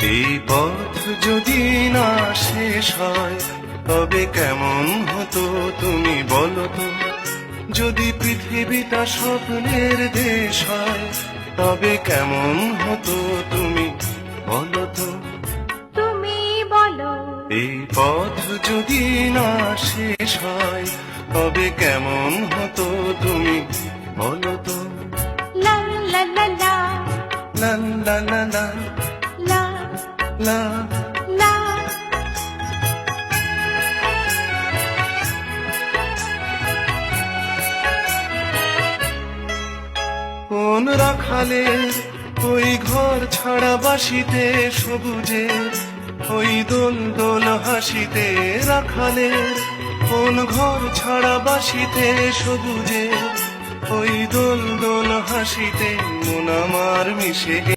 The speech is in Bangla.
এই পথ যদি না শেষ হয় তবে কেমন হতো তুমি বলো তো। যদি পৃথিবীটা স্বপ্নের দেশ হয় তবে কেমন হতো তুমি বলো তো। তুমি বলো। এই পথ যদি না শেষ হয় তবে কেমন হতো তুমি বলো তো। লা লা লা লা লা লা লা লা লা লা। লা। কোন রাখালের ওই ঘর ছাড়া বাসিতে সবুজের ওই দোল দোল হাসিতে। রাখালের কোন ঘর ছাড়া বাসিতে সবুজের ওই দোল দোল হাসিতে। মন আমার মিশে